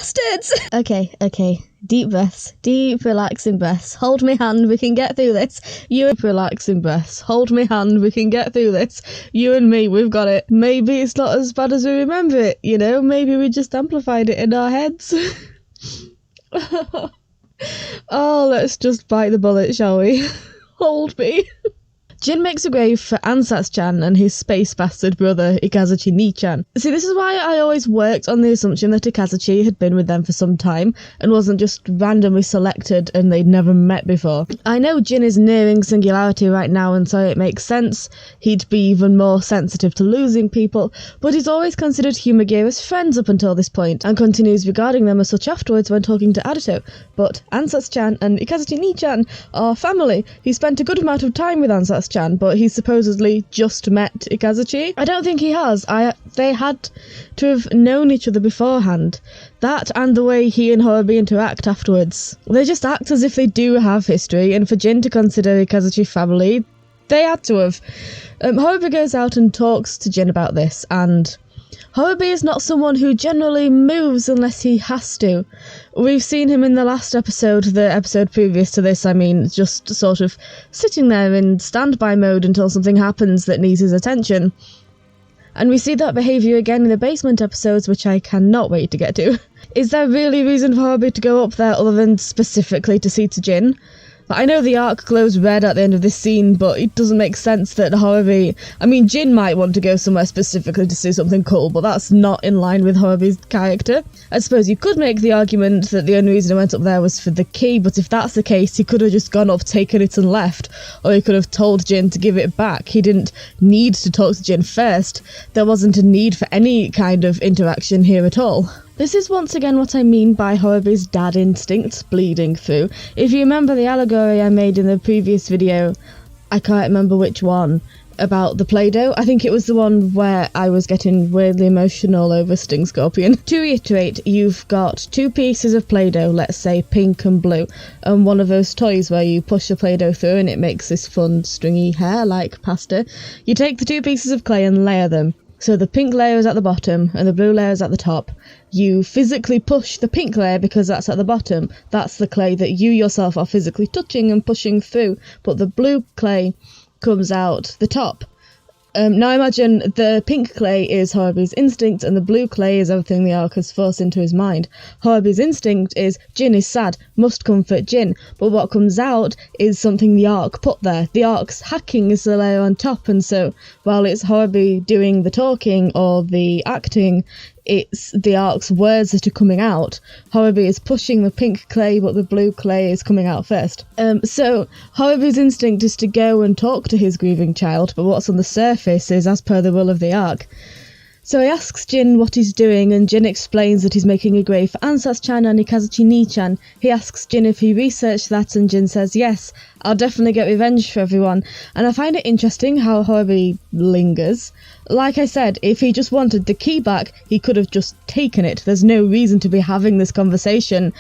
bastards! Okay. Deep breaths. Deep, relaxing breaths. Hold me hand, we can get through this. You and relaxing breaths. Hold me hand, we can get through this. You and me, we've got it. Maybe it's not as bad as we remember it, you know? Maybe we just amplified it in our heads. Oh, let's just bite the bullet, shall we? Hold me. Jin makes a grave for Ansatz-chan and his space bastard brother, Ikazuchi Ni-chan. See, this is why I always worked on the assumption that Ikazuchi had been with them for some time and wasn't just randomly selected and they'd never met before. I know Jin is nearing Singularity right now, and so it makes sense he'd be even more sensitive to losing people, but he's always considered Hyuga as friends up until this point, and continues regarding them as such afterwards when talking to Adato. But Ansatz-chan and Ikazuchi Ni-chan are family. He spent a good amount of time with Ansatz-chan, but he's supposedly just met Ikazuchi. I don't think he has. They had to have known each other beforehand. That and the way he and Horobi interact afterwards. They just act as if they do have history, and for Jin to consider Ikazuchi family, they had to have. Horobi goes out and talks to Jin about this, and Horobi is not someone who generally moves unless he has to. We've seen him in the last episode, the episode previous to this, I mean, just sort of sitting there in standby mode until something happens that needs his attention. And we see that behaviour again in the basement episodes, which I cannot wait to get to. Is there really reason for Horobi to go up there other than specifically to see to Jin? I know the arc glows red at the end of this scene, but it doesn't make sense that Horobi... I mean, Jin might want to go somewhere specifically to see something cool, but that's not in line with Horobi's character. I suppose you could make the argument that the only reason he went up there was for the key, but if that's the case, he could have just gone up, taken it and left, or he could have told Jin to give it back. He didn't need to talk to Jin first. There wasn't a need for any kind of interaction here at all. This is once again what I mean by Horobi's dad instincts bleeding through. If you remember the allegory I made in the previous video, I can't remember which one, about the Play-Doh. I think it was the one where I was getting weirdly emotional over Sting Scorpion. To reiterate, you've got two pieces of Play-Doh, let's say pink and blue, and one of those toys where you push the Play-Doh through and it makes this fun stringy hair like pasta. You take the two pieces of clay and layer them. So the pink layer is at the bottom and the blue layer is at the top. You physically push the pink layer because that's at the bottom. That's the clay that you yourself are physically touching and pushing through, but the blue clay comes out the top. Now imagine the pink clay is Horobi's instinct and the blue clay is everything the arc has forced into his mind. Horobi's instinct is Jin is sad, must comfort Jin, but what comes out is something the arc put there. The arc's hacking is the layer on top, and so while it's Horobi doing the talking or the acting, it's the arc's words that are coming out. Horobi is pushing the pink clay, but the blue clay is coming out first. So Horobi's instinct is to go and talk to his grieving child, but what's on the surface is as per the will of the arc. So he asks Jin what he's doing, and Jin explains that he's making a grave for Ansatz-chan and Ikazuchi Ni-chan. He asks Jin if he researched that, and Jin says, yes, I'll definitely get revenge for everyone. And I find it interesting how Horobi lingers. Like I said, if he just wanted the key back, he could have just taken it. There's no reason to be having this conversation.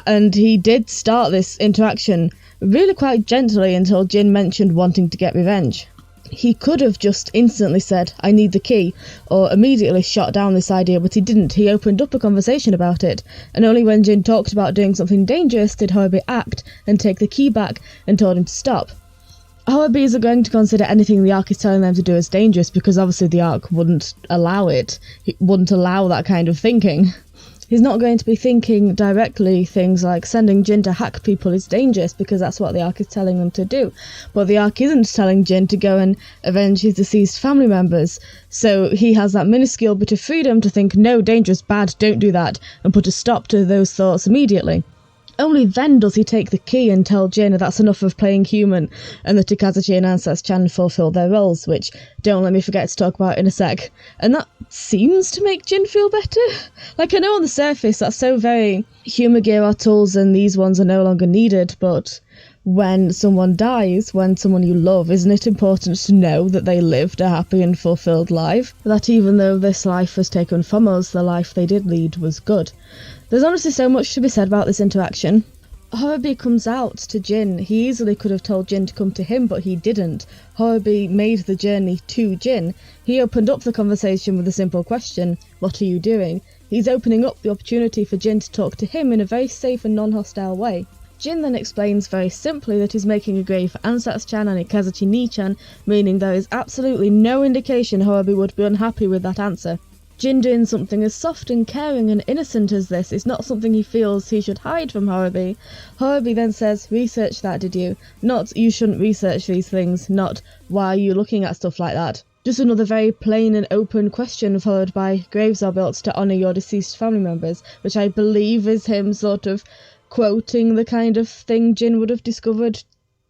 And he did start this interaction really quite gently until Jin mentioned wanting to get revenge. He could have just instantly said, I need the key, or immediately shot down this idea, but he didn't. He opened up a conversation about it, and only when Jin talked about doing something dangerous did Horobi act and take the key back and told him to stop. Horobi isn't going to consider anything the arc is telling them to do as dangerous, because obviously the arc wouldn't allow it. He wouldn't allow that kind of thinking. He's not going to be thinking directly things like sending Jin to hack people is dangerous because that's what the arc is telling them to do. But the arc isn't telling Jin to go and avenge his deceased family members. So he has that minuscule bit of freedom to think, no, dangerous, bad, don't do that, and put a stop to those thoughts immediately. Only then does he take the key and tell Jin that's enough of playing human, and that Ikazuchi and Ansatz-chan fulfill their roles, which don't let me forget to talk about in a sec. And that seems to make Jin feel better. Like, I know on the surface that's so very Hyuga are tools and these ones are no longer needed, but when someone dies, when someone you love, isn't it important to know that they lived a happy and fulfilled life? That even though this life was taken from us, the life they did lead was good. There's honestly so much to be said about this interaction. Horobi comes out to Jin. He easily could have told Jin to come to him, but he didn't. Horobi made the journey to Jin. He opened up the conversation with a simple question, what are you doing? He's opening up the opportunity for Jin to talk to him in a very safe and non-hostile way. Jin then explains very simply that he's making a grave for Ansatz-chan and Ikazuchi Nii-chan, meaning there is absolutely no indication Horobi would be unhappy with that answer. Jin doing something as soft and caring and innocent as this is not something he feels he should hide from Horobi. Horobi then says, "Research that, did you?" Not, "You shouldn't research these things," not, "Why are you looking at stuff like that?" Just another very plain and open question followed by, "Graves are built to honour your deceased family members," which I believe is him sort of quoting the kind of thing Jin would have discovered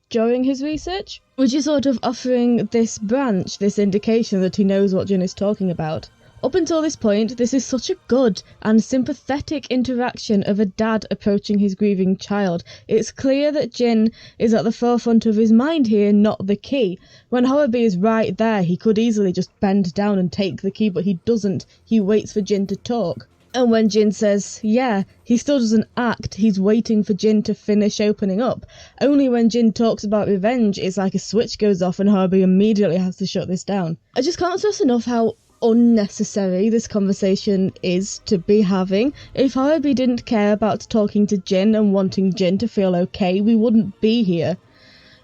during his research, which is sort of offering this branch, this indication that he knows what Jin is talking about. Up until this point, this is such a good and sympathetic interaction of a dad approaching his grieving child. It's clear that Jin is at the forefront of his mind here, not the key. When Horobi is right there, he could easily just bend down and take the key, but he doesn't. He waits for Jin to talk. And when Jin says, yeah, he still doesn't act, he's waiting for Jin to finish opening up. Only when Jin talks about revenge, it's like a switch goes off and Horobi immediately has to shut this down. I just can't stress enough how unnecessary this conversation is to be having. If Horobi didn't care about talking to Jin and wanting Jin to feel okay, we wouldn't be here.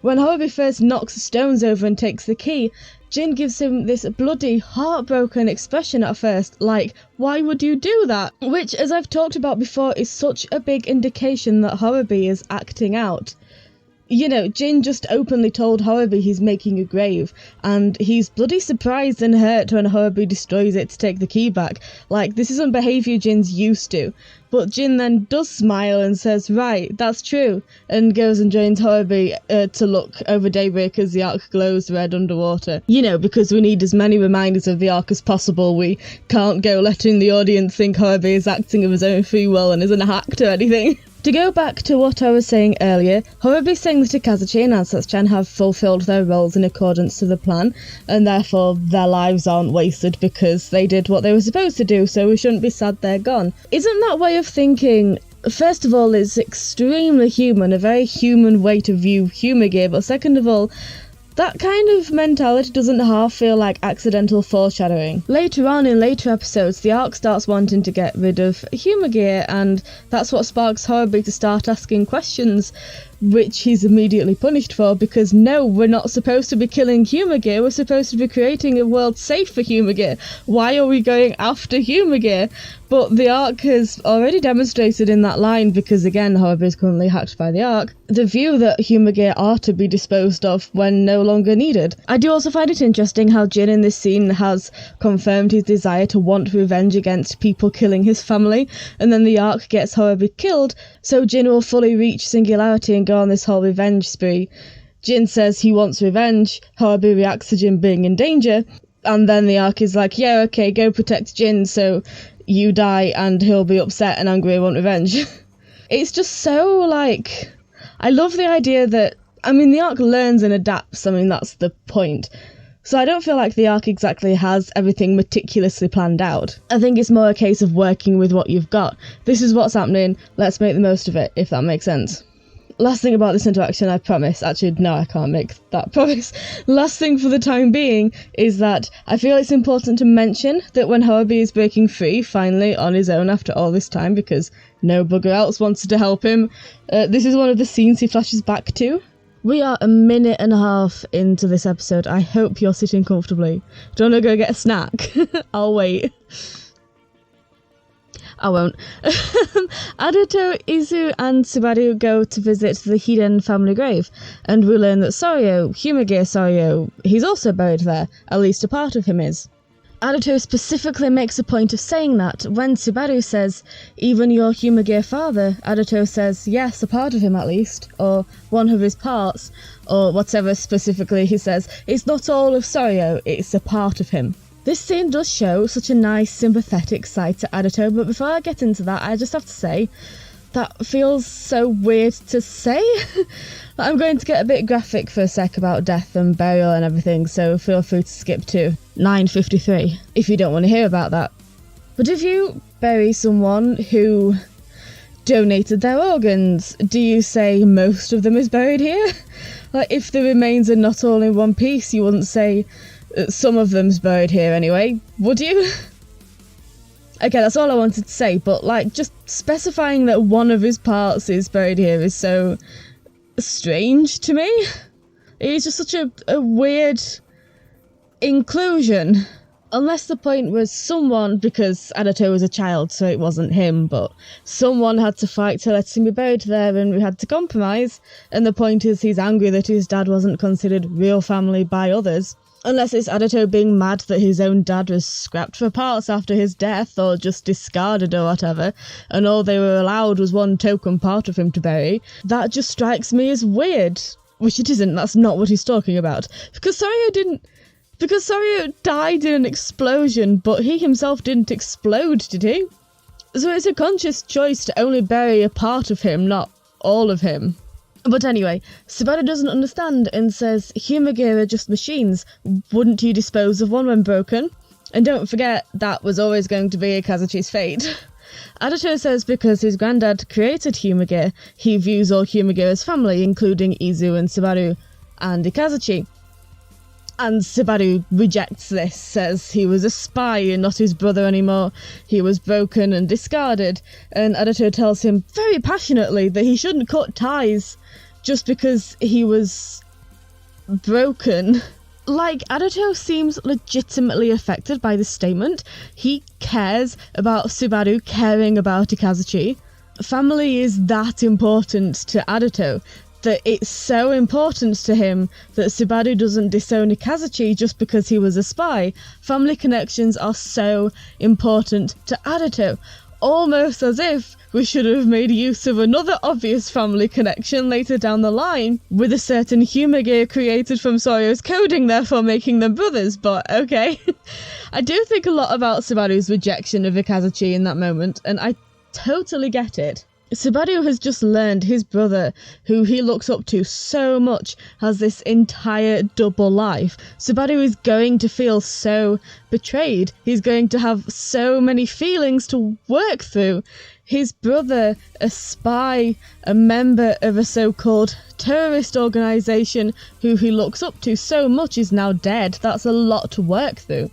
When Horobi first knocks the stones over and takes the key, Jin gives him this bloody, heartbroken expression at first, like, "Why would you do that?" Which, as I've talked about before, is such a big indication that Horobi is acting out. You know, Jin just openly told Horobi he's making a grave, and he's bloody surprised and hurt when Horobi destroys it to take the key back. Like, this isn't behaviour Jin's used to. But Jin then does smile and says, "Right, that's true," and goes and joins Horobi to look over Daybreak as the arc glows red underwater. You know, because we need as many reminders of the arc as possible. We can't go letting the audience think Horobi is acting of his own free will and isn't hacked or anything. To go back to what I was saying earlier, Horobi saying that Ikazuchi and Ansatz-chan have fulfilled their roles in accordance to the plan, and therefore their lives aren't wasted because they did what they were supposed to do, so we shouldn't be sad they're gone. Isn't that way of thinking, first of all, is extremely human, a very human way to view humour gear, but second of all, that kind of mentality doesn't half feel like accidental foreshadowing. Later on in later episodes, the arc starts wanting to get rid of humour gear, and that's what sparks Horobi to start asking questions, which he's immediately punished for, because no, we're not supposed to be killing humour gear, we're supposed to be creating a world safe for humour gear. Why are we going after humour gear? But the arc has already demonstrated in that line, because again, Horobi is currently hacked by the arc, the view that humour gear are to be disposed of when no longer needed. I do also find it interesting how Jin in this scene has confirmed his desire to want revenge against people killing his family, and then the arc gets Horobi killed, so Jin will fully reach Singularity and go on this whole revenge spree. Jin says he wants revenge, Horobi reacts to Jin being in danger, and then the arc is like, yeah, okay, go protect Jin so you die and he'll be upset and angry and want revenge. It's just so, like, I love the idea that, I mean, the arc learns and adapts, I mean, that's the point. So I don't feel like the arc exactly has everything meticulously planned out. I think it's more a case of working with what you've got. This is what's happening, let's make the most of it, if that makes sense. Last thing about this interaction, I promise. Actually, no, I can't make that promise. Last thing for the time being is that I feel it's important to mention that when Horobi is breaking free, finally, on his own after all this time, because no bugger else wanted to help him, this is one of the scenes he flashes back to. We are a minute and a half into this episode. I hope you're sitting comfortably. Do you want to go get a snack? I'll wait. I won't. Adato, Izu and Subaru go to visit the Hiden family grave, and we learn that Soryo, Humagear Soryo, he's also buried there, at least a part of him is. Adato specifically makes a point of saying that when Subaru says, even your Humagear father, Adato says, yes, a part of him at least, or one of his parts, or whatever specifically he says. It's not all of Soryo, it's a part of him. This scene does show such a nice, sympathetic side to Adato, but before I get into that, I just have to say, that feels so weird to say. I'm going to get a bit graphic for a sec about death and burial and everything, so feel free to skip to 9:53 if you don't want to hear about that. But if you bury someone who donated their organs, do you say most of them is buried here? Like, if the remains are not all in one piece, you wouldn't say some of them's buried here anyway, would you? Okay, that's all I wanted to say, but like just specifying that one of his parts is buried here is so strange to me. It's just such a weird inclusion. Unless the point was someone, because Adato was a child, so it wasn't him, but someone had to fight to let him be buried there and we had to compromise, and the point is he's angry that his dad wasn't considered real family by others. Unless it's Adato being mad that his own dad was scrapped for parts after his death, or just discarded or whatever, and all they were allowed was one token part of him to bury. That just strikes me as weird. Which it isn't, that's not what he's talking about. Because Soryu died in an explosion, but he himself didn't explode, did he? So it's a conscious choice to only bury a part of him, not all of him. But anyway, Subaru doesn't understand and says, humour gear are just machines. Wouldn't you dispose of one when broken? And don't forget, that was always going to be Kazuchi's fate. Adato says because his granddad created humour gear, he views all humour gear as family, including Izu and Subaru and Ikazuchi. And Subaru rejects this, says he was a spy and not his brother anymore. He was broken and discarded, and Adato tells him very passionately that he shouldn't cut ties just because he was broken. Like, Adato seems legitimately affected by this statement. He cares about Subaru caring about Ikazuchi. Family is that important to Adato, that it's so important to him that Subaru doesn't disown Ikazuchi just because he was a spy. Family connections are so important to Adato. Almost as if we should have made use of another obvious family connection later down the line, with a certain humour gear created from Soryu's coding, therefore making them brothers, but okay. I do think a lot about Subaru's rejection of Ikazuchi in that moment, and I totally get it. Subaru has just learned his brother, who he looks up to so much, has this entire double life. Subaru is going to feel so betrayed. He's going to have so many feelings to work through. His brother, a spy, a member of a so-called terrorist organisation who he looks up to so much, is now dead. That's a lot to work through.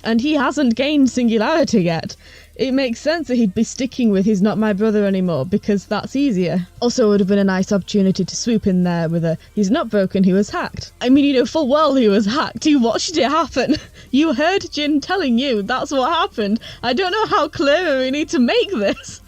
And he hasn't gained Singularity yet. It makes sense that he'd be sticking with he's not my brother anymore, because that's easier. Also, it would have been a nice opportunity to swoop in there with a, he's not broken, he was hacked. I mean, you know full well he was hacked. You watched it happen. You heard Jin telling you that's what happened. I don't know how clearer we need to make this.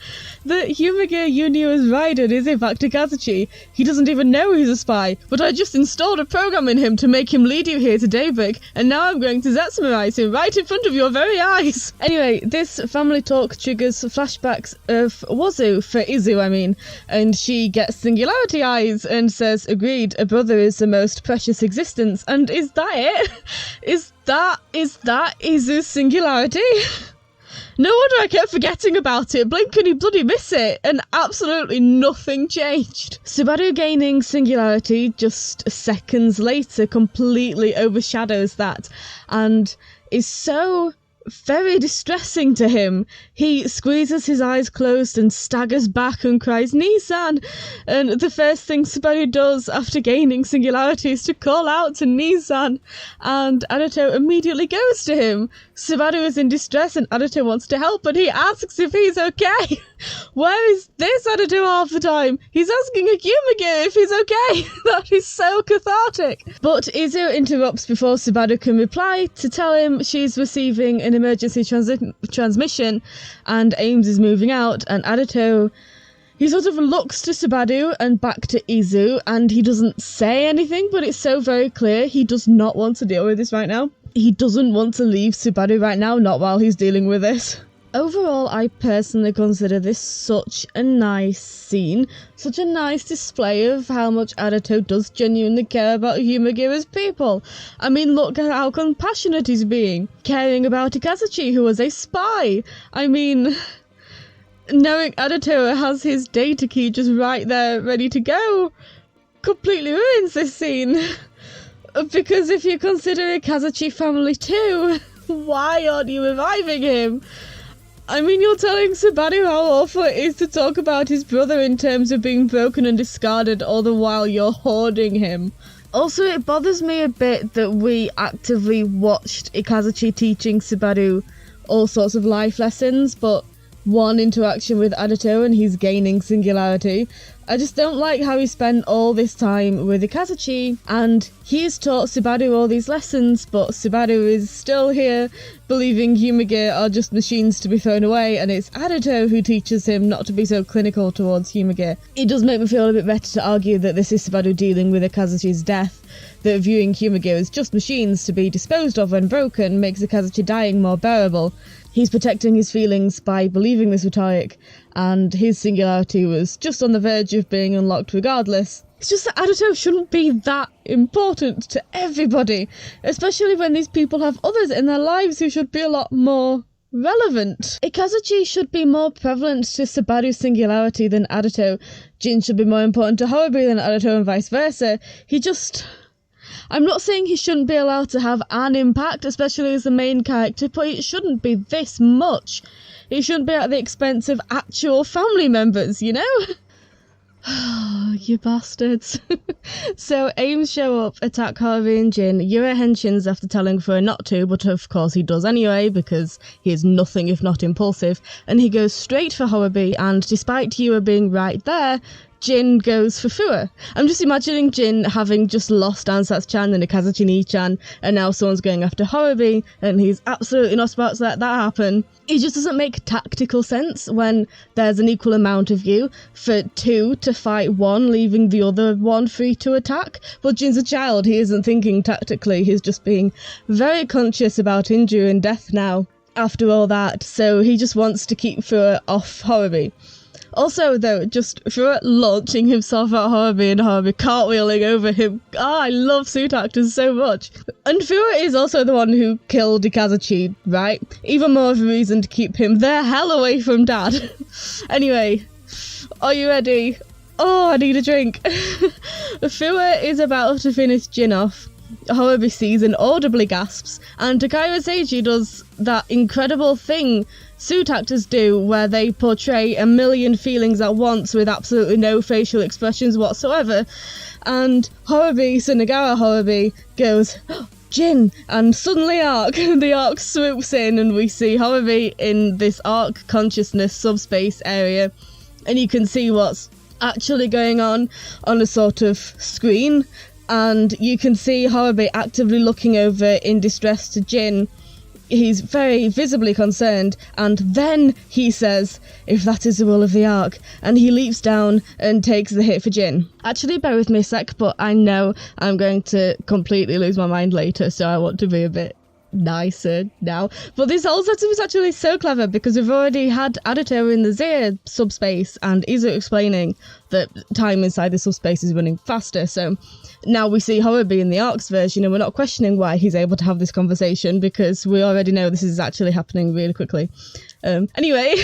The humour gear you knew as Raiden is in fact Kazuchi. He doesn't even know he's a spy, but I just installed a program in him to make him lead you here to Daybreak, and now I'm going to Zetsumerise him right in front of your very eyes. Anyway, this family talk triggers flashbacks of Wazu, for Izu I mean, and she gets Singularity eyes and says, agreed, a brother is the most precious existence, and is that it? Is that Izu's Singularity? No wonder I kept forgetting about it. Blink and you bloody miss it. And absolutely nothing changed. Subaru gaining Singularity just seconds later completely overshadows that and is so very distressing to him. He squeezes his eyes closed and staggers back and cries, Nissan! And the first thing Subaru does after gaining Singularity is to call out to Nissan, and Adato immediately goes to him. Subaru is in distress and Adato wants to help, but he asks if he's okay. Where is this Adato half the time? He's asking a humour gear if he's okay. That is so cathartic. But Izu interrupts before Subaru can reply to tell him she's receiving an emergency transmission and Ames is moving out, and Adato, he sort of looks to Subaru and back to Izu, and he doesn't say anything, but it's so very clear he does not want to deal with this right now. He doesn't want to leave Subaru right now, not while he's dealing with this. Overall, I personally consider this such a nice scene, such a nice display of how much Adato does genuinely care about humour gear as people. I mean, look at how compassionate he's being, caring about Ikazuchi, who was a spy. I mean, knowing Adato has his data key just right there, ready to go, completely ruins this scene. Because if you consider Ikazuchi family too, why aren't you reviving him? I mean, you're telling Subaru how awful it is to talk about his brother in terms of being broken and discarded, all the while you're hoarding him. Also, it bothers me a bit that we actively watched Ikazuchi teaching Subaru all sorts of life lessons, but one interaction with Adato and he's gaining Singularity. I just don't like how he spent all this time with Ikazuchi, and he's taught Subaru all these lessons, but Subaru is still here believing Humage are just machines to be thrown away, and it's Adato who teaches him not to be so clinical towards Humage. It does make me feel a bit better to argue that this is Subaru dealing with Ikazuchi's death, that viewing Humage as just machines to be disposed of when broken makes Ikazuchi dying more bearable. He's protecting his feelings by believing this rhetoric, and his Singularity was just on the verge of being unlocked regardless. It's just that Adato shouldn't be that important to everybody, especially when these people have others in their lives who should be a lot more relevant. Ikazuchi should be more prevalent to Subaru's Singularity than Adato. Jin should be more important to Horobi than Adato and vice versa. I'm not saying he shouldn't be allowed to have an impact, especially as the main character, but it shouldn't be this much. It shouldn't be at the expense of actual family members, you know? You bastards. So Ames show up, attack Horobi and Jin. Yura henshins after telling Fura not to, but of course he does anyway, because he is nothing if not impulsive, and he goes straight for Horobi, and despite Yura being right there, Jin goes for Fura. I'm just imagining Jin having just lost Ansatsu-chan and Ikazuchi Nii-chan, and now someone's going after Horobi, and he's absolutely not about to let that happen. It just doesn't make tactical sense when there's an equal amount of you for two to fight one, leaving the other one free to attack. But Jin's a child, he isn't thinking tactically, he's just being very conscious about injury and death now after all that, so he just wants to keep Fura off Horobi. Also, though, just Fura launching himself at Horobi and Horobi cartwheeling over him. I love suit actors so much. And Fura is also the one who killed Ikazuchi, right? Even more of a reason to keep him the hell away from Dad. Anyway, are you ready? Oh, I need a drink. Fura is about to finish Jin off. Horobi sees and audibly gasps, and Takara Seiji does that incredible thing suit actors do where they portray a million feelings at once with absolutely no facial expressions whatsoever, and Horobi, Sunagawa Horobi, goes, Jin, and suddenly the arc swoops in and we see Horobi in this arc consciousness subspace area, and you can see what's actually going on a sort of screen, and you can see Horobi actively looking over in distress to Jin. He's very visibly concerned, and then he says, if that is the will of the Ark, and he leaps down and takes the hit for Jin. Actually, bear with me a sec, but I know I'm going to completely lose my mind later, so I want to be a bit nicer now. But this whole setup is actually so clever, because we've already had Adato in the Zia subspace, and Izu explaining that time inside the subspace is running faster, so now we see Horobi in the Arcs version, and we're not questioning why he's able to have this conversation, because we already know this is actually happening really quickly. Anyway,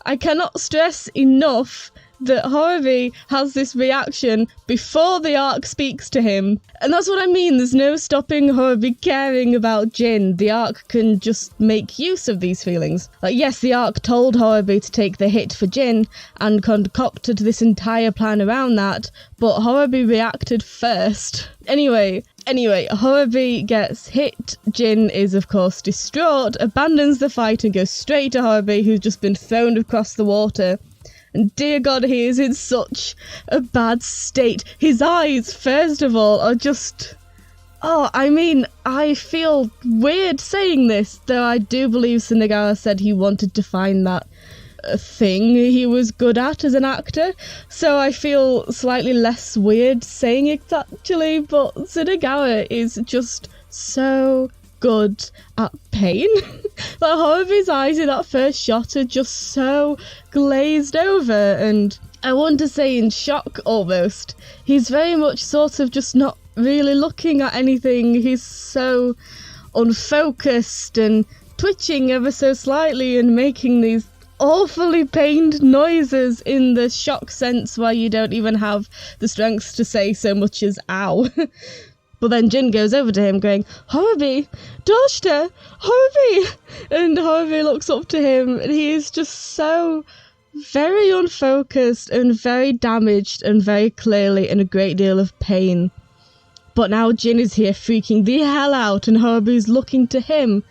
I cannot stress enough that Horobi has this reaction before the Arc speaks to him. And that's what I mean, there's no stopping Horobi caring about Jin. The Arc can just make use of these feelings. Like, yes, the Arc told Horobi to take the hit for Jin and concocted this entire plan around that, but Horobi reacted first. Anyway, Horobi gets hit. Jin is, of course, distraught, abandons the fight and goes straight to Horobi, who's just been thrown across the water. And dear God, he is in such a bad state. His eyes, first of all, are just... Oh, I mean, I feel weird saying this, though I do believe Sunagawa said he wanted to find that thing he was good at as an actor, so I feel slightly less weird saying it actually, but Sunagawa is just so good at pain. Like, Horobi's eyes in that first shot are just so glazed over, and I want to say in shock almost. He's very much sort of just not really looking at anything. He's so unfocused and twitching ever so slightly and making these awfully pained noises in the shock sense where you don't even have the strength to say so much as ow. But then Jin goes over to him going, Horobi, Doshita, Horobi! And Horobi looks up to him and he is just so very unfocused and very damaged and very clearly in a great deal of pain. But now Jin is here freaking the hell out and Horobi's looking to him.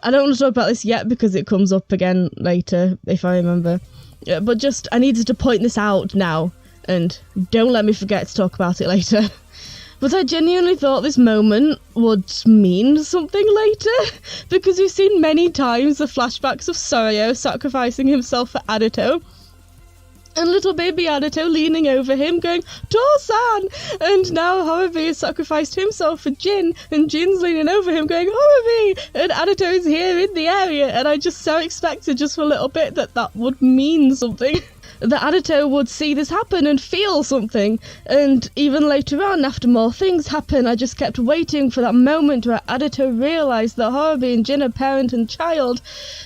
I don't want to talk about this yet because it comes up again later, if I remember. But just, I needed to point this out now, and don't let me forget to talk about it later. But I genuinely thought this moment would mean something later, because we've seen many times the flashbacks of Soryo sacrificing himself for Adato, and little baby Adato leaning over him going, Tor-san! And now Harubi has sacrificed himself for Jin, and Jin's leaning over him going, Harubi! And Adato is here in the area, and I just so expected just for a little bit that would mean something. That Adato would see this happen and feel something. And even later on, after more things happen, I just kept waiting for that moment where Adato realised that Harubi and Jin are parent and child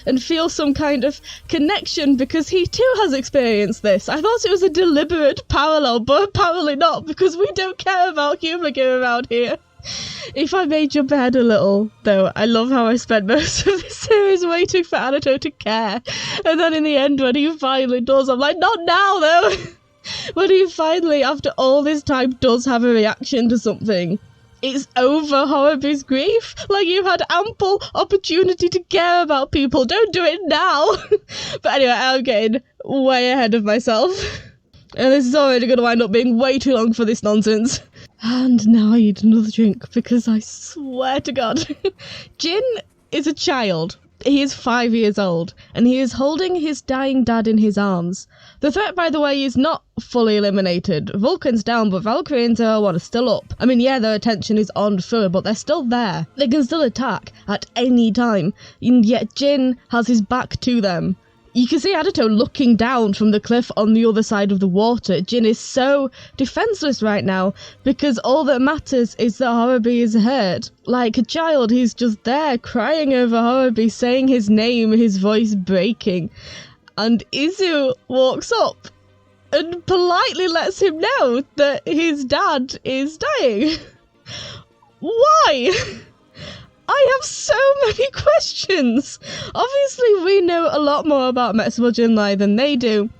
and feel some kind of connection because he too has experienced this. I thought it was a deliberate parallel, but apparently not, because we don't care about Humagir around here. If I may jump ahead a little, though, I love how I spent most of this series waiting for Adato to care. And then in the end, when he finally does, I'm like, not now, though! When he finally, after all this time, does have a reaction to something, it's over Harubi's grief. Like, you've had ample opportunity to care about people. Don't do it now! But anyway, I'm getting way ahead of myself. And this is already going to wind up being way too long for this nonsense. And now I need another drink, because I swear to God. Jin is a child. He is 5 years old, and he is holding his dying dad in his arms. The threat, by the way, is not fully eliminated. Vulcan's down, but Valkyrie and Zero are still up. I mean, yeah, their attention is on Fury, but they're still there. They can still attack at any time, and yet Jin has his back to them. You can see Adato looking down from the cliff on the other side of the water. Jin is so defenseless right now because all that matters is that Harubi is hurt. Like a child, he's just there crying over Harubi, saying his name, his voice breaking. And Izu walks up and politely lets him know that his dad is dying. Why? I have so many questions. Obviously, we know a lot more about Metsubo Jinrai than they do,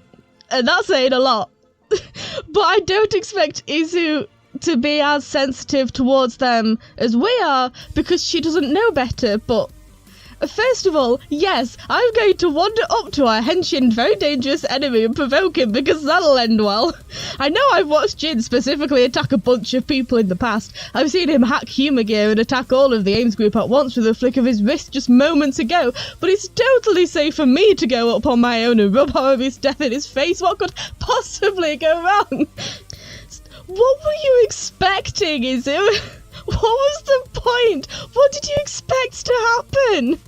and that's saying a lot. But I don't expect Izu to be as sensitive towards them as we are, because she doesn't know better, but first of all, yes, I'm going to wander up to our henshin, very dangerous enemy and provoke him, because that'll end well. I know I've watched Jin specifically attack a bunch of people in the past. I've seen him hack Humagir and attack all of the Ames group at once with a flick of his wrist just moments ago, but it's totally safe for me to go up on my own and rub Harubi's death in his face. What could possibly go wrong? What were you expecting, Izu? What was the point? What did you expect to happen?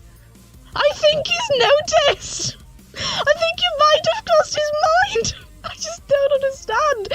I think he's noticed. I think he might have crossed his mind. I just don't understand.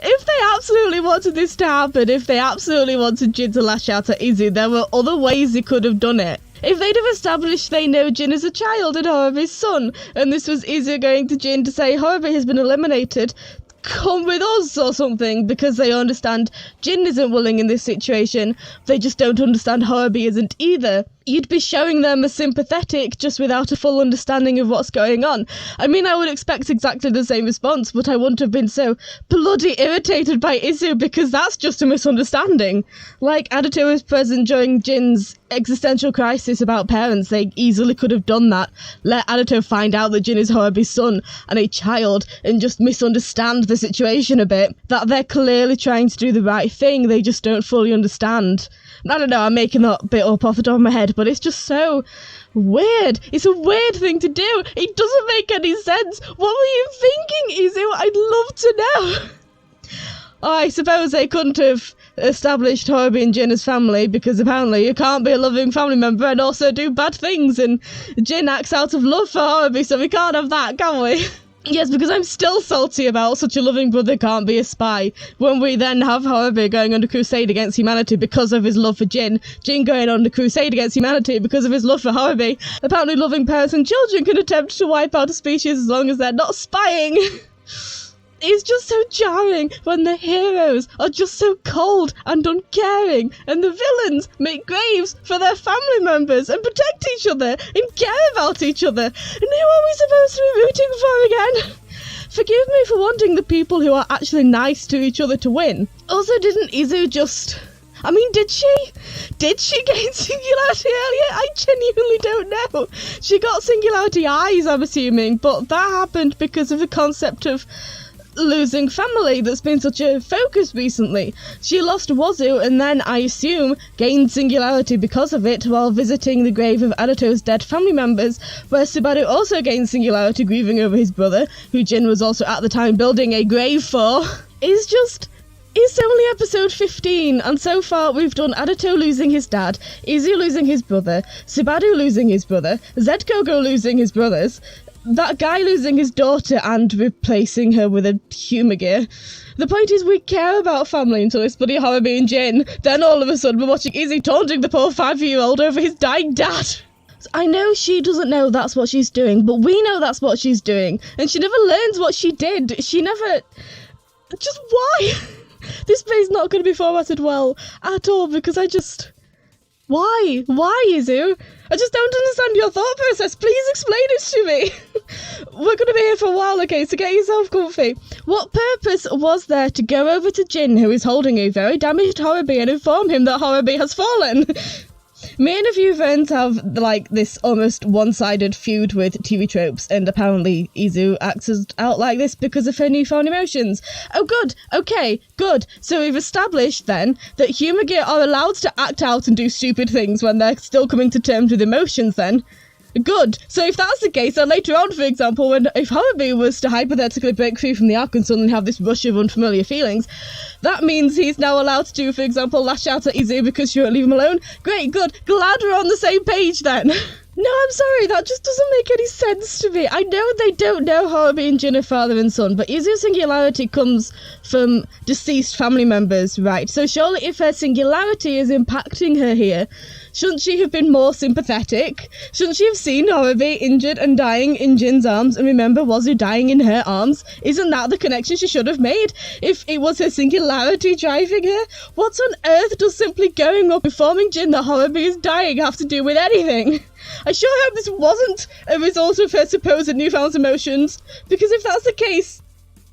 If they absolutely wanted this to happen, if they absolutely wanted Jin to lash out at Izu, there were other ways he could have done it. If they'd have established they know Jin is a child and Harubi's son, and this was Izu going to Jin to say Harubi has been eliminated, come with us or something, because they understand Jin isn't willing in this situation. They just don't understand Harubi isn't either. You'd be showing them as sympathetic just without a full understanding of what's going on. I mean, I would expect exactly the same response, but I wouldn't have been so bloody irritated by Izu, because that's just a misunderstanding. Like, Adato was present during Jin's existential crisis about parents. They easily could have done that. Let Adato find out that Jin is Harubi's son and a child, and just misunderstand the situation a bit. That they're clearly trying to do the right thing, they just don't fully understand. I don't know, I'm making that bit up off the top of my head, but it's just so weird. It's a weird thing to do. It doesn't make any sense. What were you thinking, Izu? I'd love to know. Oh, I suppose they couldn't have established Harubi and Jin as family, because apparently you can't be a loving family member and also do bad things, and Jin acts out of love for Harubi, so we can't have that, can we? Yes, because I'm still salty about such a loving brother can't be a spy, when we then have Harubi going on a crusade against humanity because of his love for Jin, Jin going on a crusade against humanity because of his love for Harubi. Apparently loving parents and children can attempt to wipe out a species as long as they're not spying. It's just so jarring when the heroes are just so cold and uncaring, and the villains make graves for their family members and protect each other and care about each other. And who are we supposed to be rooting for again? Forgive me for wanting the people who are actually nice to each other to win. Also, didn't Izu just... I mean, did she? Did she gain Singularity earlier? I genuinely don't know. She got Singularity eyes, I'm assuming, but that happened because of the concept of losing family that's been such a focus recently. She lost Wazu and then, I assume, gained Singularity because of it while visiting the grave of Adato's dead family members, where Subaru also gained Singularity grieving over his brother, who Jin was also at the time building a grave for. It's only episode 15, and so far we've done Adato losing his dad, Izu losing his brother, Subaru losing his brother, Zgogo losing his brothers, that guy losing his daughter and replacing her with a humour gear. The point is, we care about family until it's bloody Harubi and Jin. Then all of a sudden we're watching Izzy taunting the poor 5-year-old over his dying dad. I know she doesn't know that's what she's doing, but we know that's what she's doing. And she never learns what she did. She never... Just why? This play's not going to be formatted well at all, because I just... Why? Why, Izu? I just don't understand your thought process. Please explain it to me. We're going to be here for a while, okay, so get yourself comfy. What purpose was there to go over to Jin, who is holding a very damaged Harubi, and inform him that Harubi has fallen? Me and a few friends have, like, this almost one-sided feud with TV tropes, and apparently Izu acts out like this because of her newfound emotions. Oh, good. Okay, good. So we've established, then, that humour gear are allowed to act out and do stupid things when they're still coming to terms with emotions, then. Good. So if that's the case, then later on, for example, if Harubi was to hypothetically break free from the arc and suddenly have this rush of unfamiliar feelings, that means he's now allowed to, for example, lash out at Izu because she won't leave him alone. Great, good. Glad we're on the same page then. No, I'm sorry, that just doesn't make any sense to me. I know they don't know Harubi and Jin are father and son, but Izu's Singularity comes from deceased family members, right? So surely if her Singularity is impacting her here, shouldn't she have been more sympathetic? Shouldn't she have seen Harubi injured and dying in Jin's arms and remember Wazu dying in her arms? Isn't that the connection she should have made? If it was her Singularity driving her? What on earth does simply going up informing Jin that Harubi is dying have to do with anything? I sure hope this wasn't a result of her supposed newfound emotions, because if that's the case,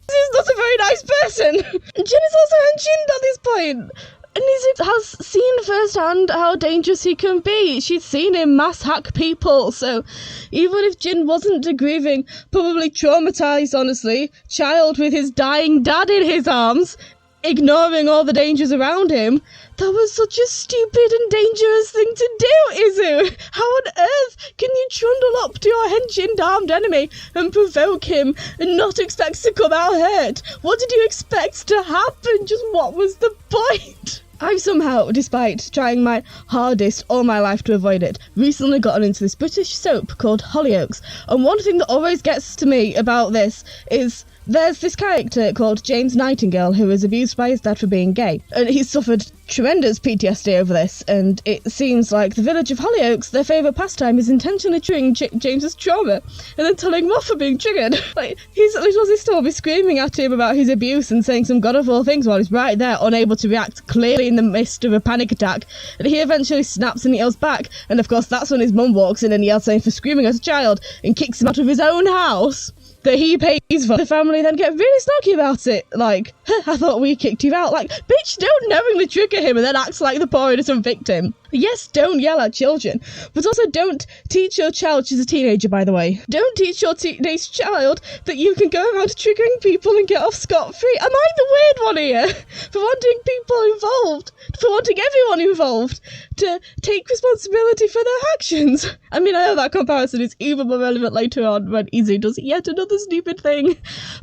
this is not a very nice person. Jin is also unchinned at this point. And Izu has seen firsthand how dangerous he can be. She's seen him mass hack people, so even if Jin wasn't a grieving, probably traumatised, honestly, child with his dying dad in his arms, ignoring all the dangers around him, that was such a stupid and dangerous thing to do, Izu! How on earth can you trundle up to your henchinned armed enemy and provoke him and not expect to come out hurt? What did you expect to happen? Just what was the point? I've somehow, despite trying my hardest all my life to avoid it, recently gotten into this British soap called Hollyoaks, and one thing that always gets to me about this is there's this character called James Nightingale who was abused by his dad for being gay, and he's suffered tremendous PTSD over this, and it seems like the village of Hollyoaks, their favourite pastime is intentionally triggering James's trauma, and then telling him off for being triggered. Like, his little sister will be screaming at him about his abuse and saying some god-awful things while he's right there, unable to react, clearly in the midst of a panic attack, and he eventually snaps and yells back, and of course that's when his mum walks in and yells at him for screaming as a child, and kicks him out of his own house that he pays for. The family then get really snarky about it, like, I thought we kicked you out. Like, bitch, don't knowingly trigger him and then act like the poor innocent victim. Yes, don't yell at children, but also don't teach your child, she's a teenager by the way, don't teach your teenage child that you can go around triggering people and get off scot-free. Am I the weird one here? For wanting people involved, for wanting everyone involved to take responsibility for their actions. I mean, I know that comparison is even more relevant later on when Izu does yet another stupid thing,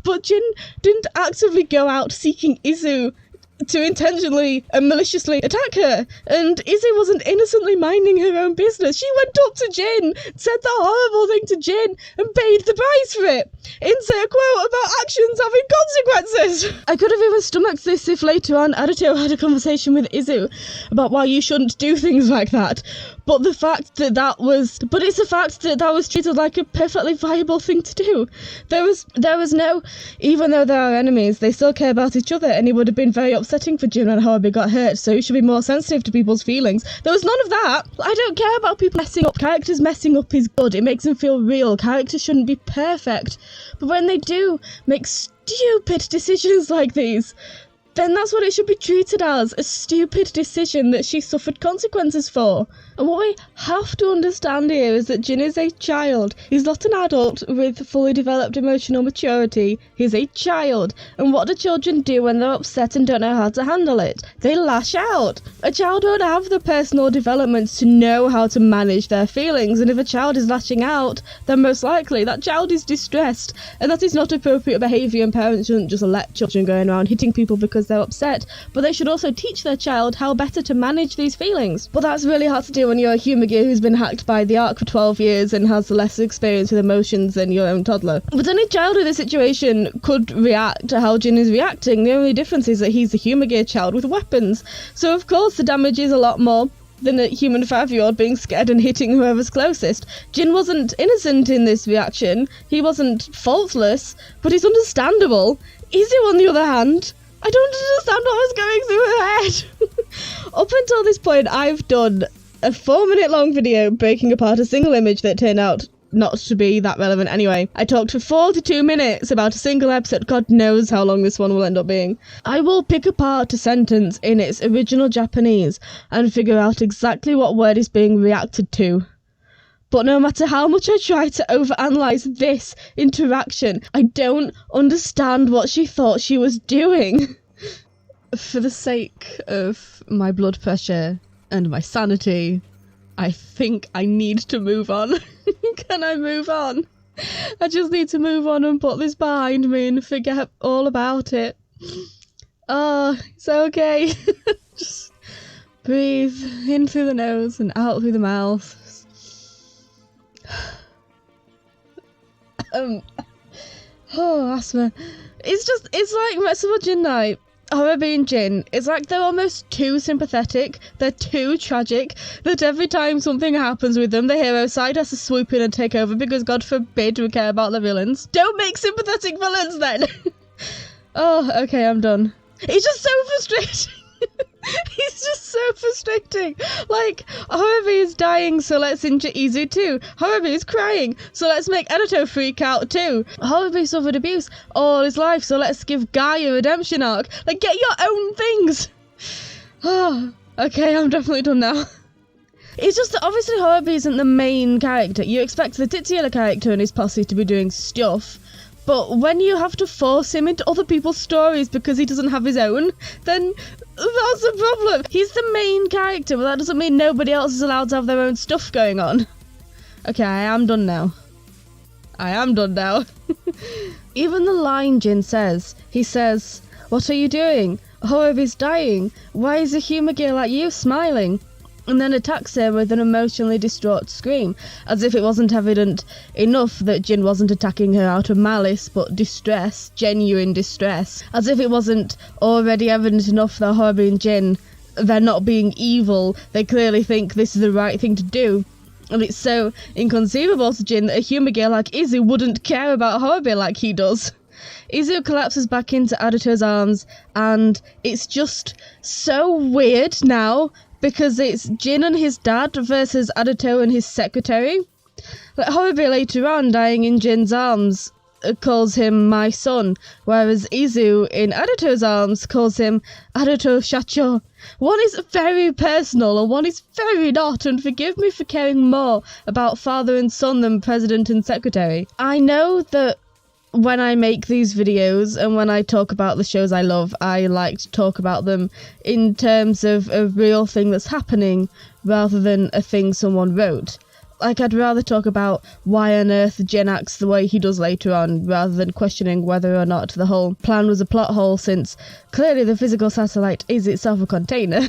but Jin didn't actively go out seeking Izu to intentionally and maliciously attack her, and Izzy wasn't innocently minding her own business. She went up to Jin, said the horrible thing to Jin, and paid the price for it. Insert a quote about actions having consequences. I could have even stomached this if later on Adato had a conversation with Izu about why you shouldn't do things like that. But it's the fact that that was treated like a perfectly viable thing to do. There was no, even though they are enemies, they still care about each other, and it would have been very upsetting for Jin when Harubi got hurt, so he should be more sensitive to people's feelings. There was none of that. I don't care about people messing up. Characters messing up is good. It makes them feel real. Characters shouldn't be perfect. But when they do make stupid decisions like these, then that's what it should be treated as, a stupid decision that she suffered consequences for. And what we have to understand here is that Jin is a child. He's not an adult with fully developed emotional maturity. He's a child. And what do children do when they're upset and don't know how to handle it? They lash out. A child won't have the personal development to know how to manage their feelings. And if a child is lashing out, then most likely that child is distressed. And that is not appropriate behaviour, and parents shouldn't just let children go around hitting people because they're upset. But they should also teach their child how better to manage these feelings. But that's really hard to do when you're a humour-gear who's been hacked by the Ark for 12 years and has less experience with emotions than your own toddler. But any child in this situation could react to how Jin is reacting. The only difference is that he's a humour-gear child with weapons. So of course the damage is a lot more than a human 5-year-old being scared and hitting whoever's closest. Jin wasn't innocent in this reaction. He wasn't faultless, but it's understandable. Izu, on the other hand, I don't understand what was going through her head. Up until this point, I've done a 4-minute long video breaking apart a single image that turned out not to be that relevant anyway. I talked for 42 minutes about a single episode. God knows how long this one will end up being. I will pick apart a sentence in its original Japanese and figure out exactly what word is being reacted to. But no matter how much I try to overanalyze this interaction, I don't understand what she thought she was doing. For the sake of my blood pressure and my sanity, I think I need to move on. Can I move on? I just need to move on and put this behind me and forget all about it. Oh, it's okay. Just breathe in through the nose and out through the mouth. Asthma. It's like Metsubo Jinnai, Harubi and Jin. It's like they're almost too sympathetic, they're too tragic, that every time something happens with them, the hero side has to swoop in and take over because God forbid we care about the villains. Don't make sympathetic villains then! Oh, okay, I'm done. It's just so frustrating. He's just so frustrating. Like, Harubi is dying, so let's injure Izu too. Harubi is crying, so let's make Edato freak out too. Harubi suffered abuse all his life, so let's give Guy a redemption arc. Like, get your own things. Oh, okay, I'm definitely done now. It's just that obviously Harubi isn't the main character. You expect the titular character and his posse to be doing stuff, but when you have to force him into other people's stories because he doesn't have his own, then that's a problem. He's the main character, but that doesn't mean nobody else is allowed to have their own stuff going on. Okay, I am done now. Even the line Jin says, he says, "What are you doing? Harubi's dying. Why is a humour gear like you smiling?" And then attacks her with an emotionally distraught scream, as if it wasn't evident enough that Jin wasn't attacking her out of malice, but distress, genuine distress. As if it wasn't already evident enough that Harubi and Jin, they're not being evil, they clearly think this is the right thing to do. And it's so inconceivable to Jin that a humour gear like Izu wouldn't care about Harubi like he does. Izu collapses back into Adato's arms, and it's just so weird now, because it's Jin and his dad versus Adato and his secretary. Like, Harubi later on, dying in Jin's arms, calls him my son, whereas Izu in Adato's arms calls him Adato Shacho. One is very personal and one is very not, and forgive me for caring more about father and son than president and secretary. I know that when I make these videos and when I talk about the shows I love, I like to talk about them in terms of a real thing that's happening rather than a thing someone wrote. Like, I'd rather talk about why on earth Jin acts the way he does later on, rather than questioning whether or not the whole plan was a plot hole, since clearly the physical satellite is itself a container.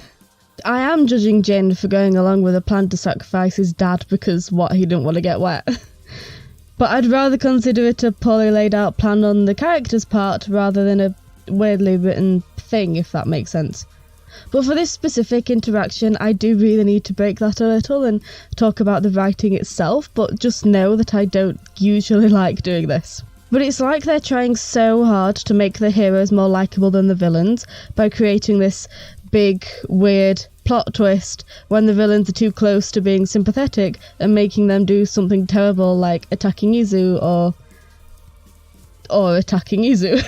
I am judging Jin for going along with a plan to sacrifice his dad because, what, he didn't want to get wet. But I'd rather consider it a poorly laid out plan on the character's part rather than a weirdly written thing, if that makes sense. But for this specific interaction, I do really need to break that a little and talk about the writing itself, but just know that I don't usually like doing this. But it's like they're trying so hard to make the heroes more likeable than the villains by creating this big, weird plot twist when the villains are too close to being sympathetic and making them do something terrible like attacking Izu or attacking Izu.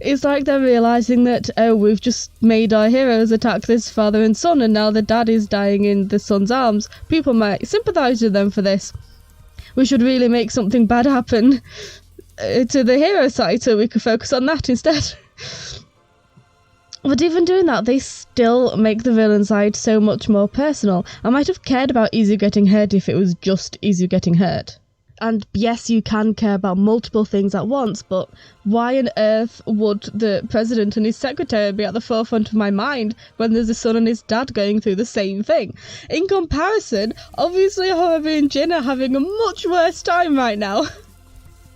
It's like they're realising that, oh, we've just made our heroes attack this father and son, and now the dad is dying in the son's arms. People might sympathise with them for this. We should really make something bad happen to the hero side so we could focus on that instead. But even doing that, they still make the villain side so much more personal. I might have cared about Izu getting hurt if it was just Izu getting hurt. And yes, you can care about multiple things at once, but why on earth would the president and his secretary be at the forefront of my mind when there's a son and his dad going through the same thing? In comparison, obviously Horobi and Jin are having a much worse time right now.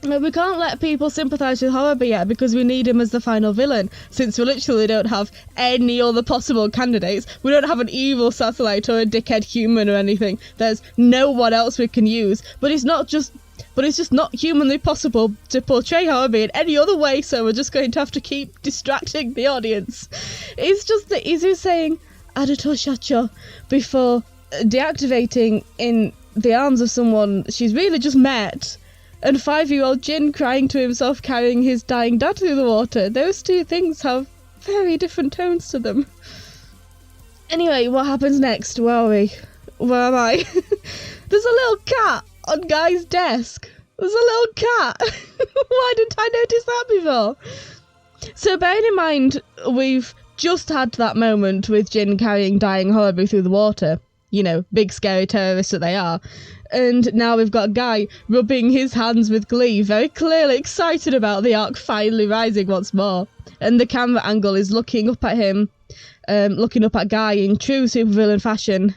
We can't let people sympathise with Horobi yet because we need him as the final villain, since we literally don't have any other possible candidates. We don't have an evil satellite or a dickhead human or anything. There's no one else we can use. But it's just not humanly possible to portray Horobi in any other way, so we're just going to have to keep distracting the audience. It's just that Izu saying "Arigatou shacho" before deactivating in the arms of someone she's really just met, and 5-year-old Jin crying to himself carrying his dying dad through the water. Those two things have very different tones to them. Anyway, what happens next? Where are we? Where am I? There's a little cat on Guy's desk. There's a little cat. Why didn't I notice that before? So bearing in mind, we've just had that moment with Jin carrying dying Horobi through the water. You know, big scary terrorists that they are. And now we've got Guy rubbing his hands with glee, very clearly excited about the arc finally rising once more. And the camera angle is looking up at him, looking up at Guy in true supervillain fashion.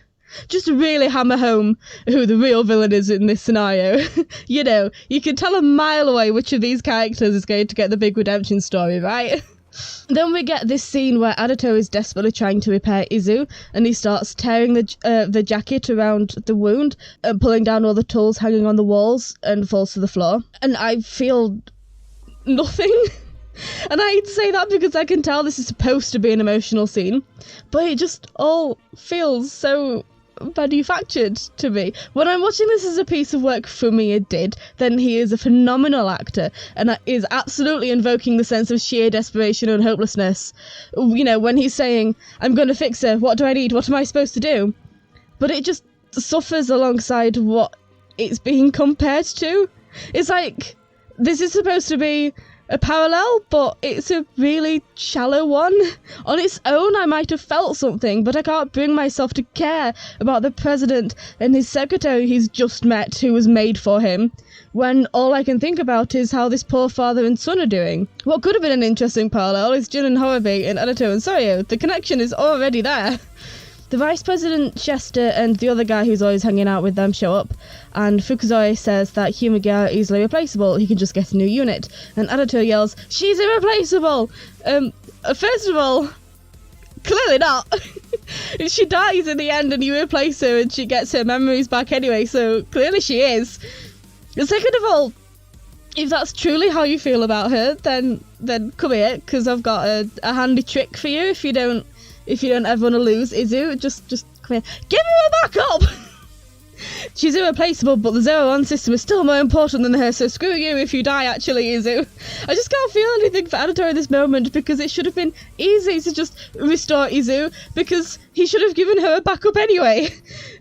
Just to really hammer home who the real villain is in this scenario. You know, you can tell a mile away which of these characters is going to get the big redemption story, right? Then we get this scene where Adato is desperately trying to repair Izu, and he starts tearing the jacket around the wound and pulling down all the tools hanging on the walls and falls to the floor. And I feel nothing. And I hate to say that because I can tell this is supposed to be an emotional scene, but it just all feels so manufactured to me. When I'm watching this as a piece of work Fumiya did, then he is a phenomenal actor and is absolutely invoking the sense of sheer desperation and hopelessness. You know, when he's saying, I'm going to fix her, what do I need, what am I supposed to do? But it just suffers alongside what it's being compared to. It's like, this is supposed to be a parallel, but it's a really shallow one. On its own, I might have felt something, but I can't bring myself to care about the president and his secretary he's just met, who was made for him, when all I can think about is how this poor father and son are doing. What could have been an interesting parallel is Jin and Horobi and Adato and Soryo. The connection is already there. The Vice President, Chester, and the other guy who's always hanging out with them show up, and Fukuzoi says that Humaga are easily replaceable, he can just get a new unit, and Adato yells, she's irreplaceable! First of all, clearly not. She dies in the end and you replace her and she gets her memories back anyway, so clearly she is. And second of all, if that's truly how you feel about her, then come here, because I've got a handy trick for you if you don't ever want to lose Izu. Just come here. Give her a backup! She's irreplaceable, but the 0-1 system is still more important than her, so screw you if you die, actually, Izu. I just can't feel anything for Adato in this moment, because it should have been easy to just restore Izu, because he should have given her a backup anyway.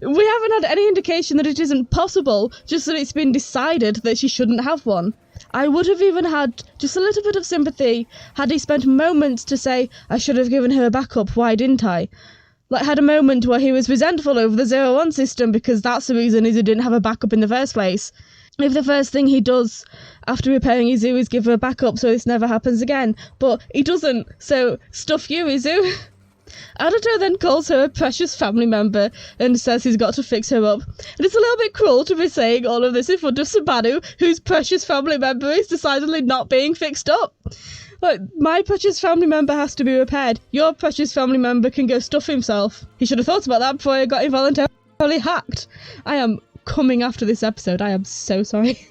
We haven't had any indication that it isn't possible, just that it's been decided that she shouldn't have one. I would have even had just a little bit of sympathy had he spent moments to say, I should have given her a backup, why didn't I? Like, had a moment where he was resentful over the 0-1 system because that's the reason Izu didn't have a backup in the first place. If the first thing he does after repairing Izu is give her a backup so this never happens again. But he doesn't, so stuff you, Izu. Adato then calls her a precious family member and says he's got to fix her up. And it's a little bit cruel to be saying all of this in front of Subaru, whose precious family member is decidedly not being fixed up. Like, my precious family member has to be repaired. Your precious family member can go stuff himself. He should have thought about that before he got involuntarily hacked. I am coming after this episode. I am so sorry.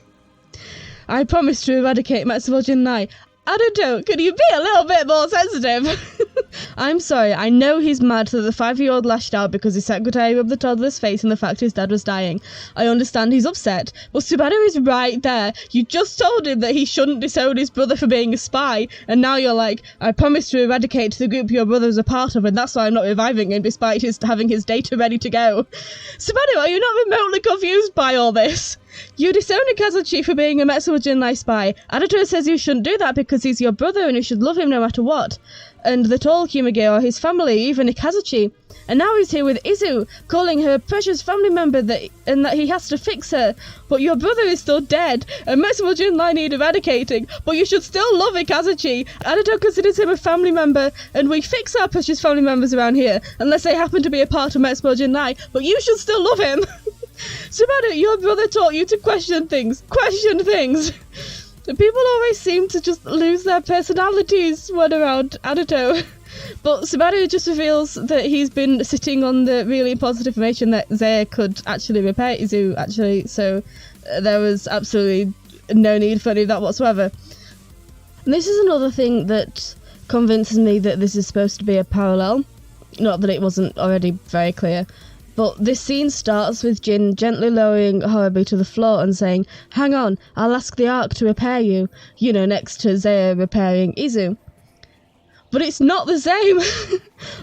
I promise to eradicate Matsuo Jinnai. Adato, can you be a little bit more sensitive? I'm sorry, I know he's mad that the 5-year-old lashed out because his secretary rubbed the toddler's face in the fact his dad was dying. I understand he's upset, but Subaru is right there. You just told him that he shouldn't disown his brother for being a spy, and now you're like, I promised to eradicate the group your brother was a part of, and that's why I'm not reviving him despite having his data ready to go. Subaru, are you not remotely confused by all this? You disowned Kazuchi for being a Metsubo Jinrai spy. Adato says you shouldn't do that because he's your brother and you should love him no matter what. And that all Hyuga are his family, even Kazuchi. And now he's here with Izu, calling her a precious family member and that he has to fix her. But your brother is still dead, and Metsubo Jinrai need eradicating, but you should still love Kazuchi. Adato considers him a family member, and we fix our precious family members around here, unless they happen to be a part of Metsubo Jinrai, but you should still love him. Subaru, your brother taught you to question things. Question things! People always seem to just lose their personalities when around Adato. But Subaru just reveals that he's been sitting on the really important information that Zaya could actually repair Izu, actually, so there was absolutely no need for any of that whatsoever. And this is another thing that convinces me that this is supposed to be a parallel. Not that it wasn't already very clear. But this scene starts with Jin gently lowering Horobi to the floor and saying, hang on, I'll ask the Ark to repair you, next to Zaya repairing Izu. But it's not the same!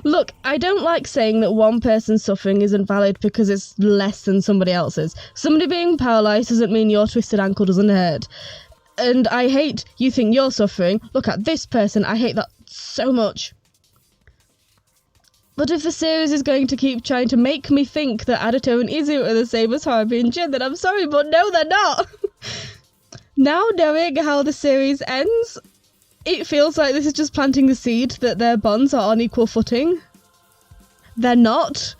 Look, I don't like saying that one person's suffering isn't valid because it's less than somebody else's. Somebody being paralysed doesn't mean your twisted ankle doesn't hurt. And I hate you think you're suffering. Look at this person, I hate that so much. But if the series is going to keep trying to make me think that Adato and Izu are the same as Horobi and Jin, then I'm sorry, but no, they're not! Now knowing how the series ends, it feels like this is just planting the seed that their bonds are on equal footing. They're not.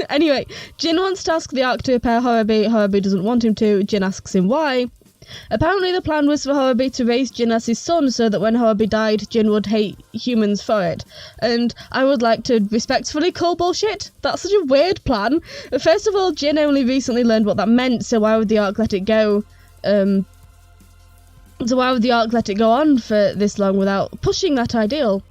Anyway, Jin wants to ask the Ark to repair Horobi. Horobi doesn't want him to. Jin asks him why. Apparently the plan was for Horobi to raise Jin as his son so that when Horobi died, Jin would hate humans for it. And I would like to respectfully call bullshit. That's such a weird plan. First of all, Jin only recently learned what that meant, so why would the Ark let it go? So why would the Ark let it go on for this long without pushing that ideal?